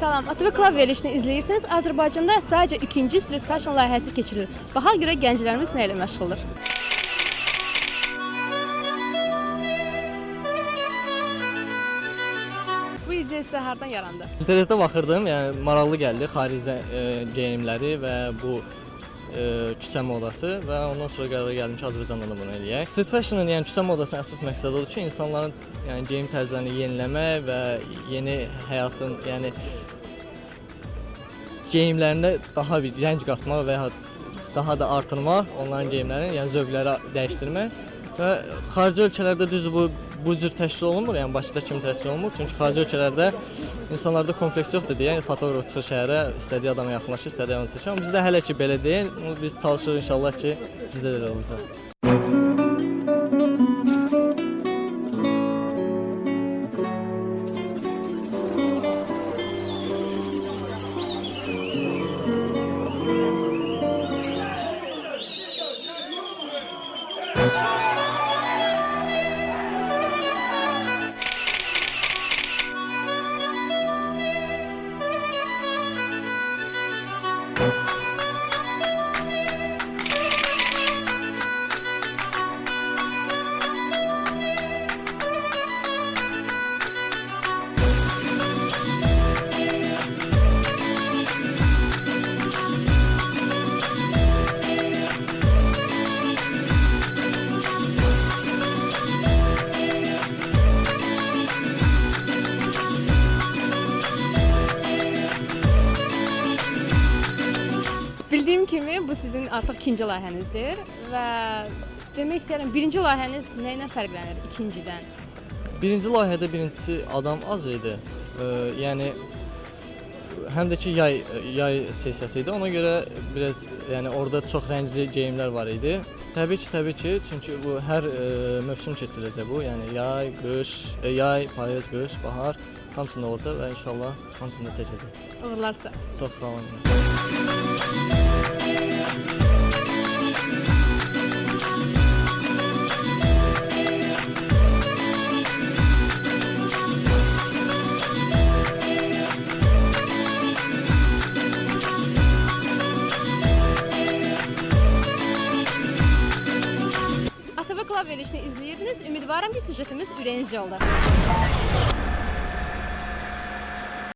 Salam, ATV Club verilişini izləyirsiniz. Azərbaycanda sadəcə ikinci street fashion layihəsi keçirilir. Baha görə gənclərimiz nə ilə məşğuldur? Bu ideya sizə hardan yarandı? İnternetdə baxırdım, yəni maraqlı gəldi xaricdə geyimləri və bu küçə modası və ondan sonra qərara gəldim ki, Azərbaycanda da bunu eləyək. Street fashion'ın, yəni küçə modasının əsas məqsədi odur ki, insanların yəni geyim tərzlərini yeniləmək və yeni həyatın, yəni geyimlərinə daha bir rəng qatmaq və ya daha da artırmaq, onların geyimlərini, yəni zövqləri dəyişdirmək və xarici ölkələrdə düzdür bu cür təşkil olunmur, yəni Bakıda kimi təşkil olunmur. Çünki xarici ölkələrdə insanlarda kompleks yoxdur deyə, yəni fotoqraf çıxır şəhərə, istədiyi adama yaxınlaşır, istədiyi adamı çəkir. Amma bizdə hələ ki belə deyil. Biz çalışırıq inşallah ki, bizdə də elə olacaq. Bildiyim kimi bu sizin artıq ikinci layihənizdir və demək istəyirəm, birinci layihəniz nə ilə fərqlənir ikincidən? Birinci layihədə birincisi adam az idi. Yəni həm də ki yay sessiyası idi. Ona görə biraz yəni orada çox rəngli geyimlər var idi. Təbii ki, çünki bu hər mövsüm keçiriləcək bu. Yəni yay, qış, payız, qış, bahar hamısında olacaq və inşallah hamısında çəkəcək. Uğurlarsa. Çox sağ olun. ATV Club verilişini izləyirdiniz. Ümidvaram ki, süjetimiz ürəyinizcə oldu.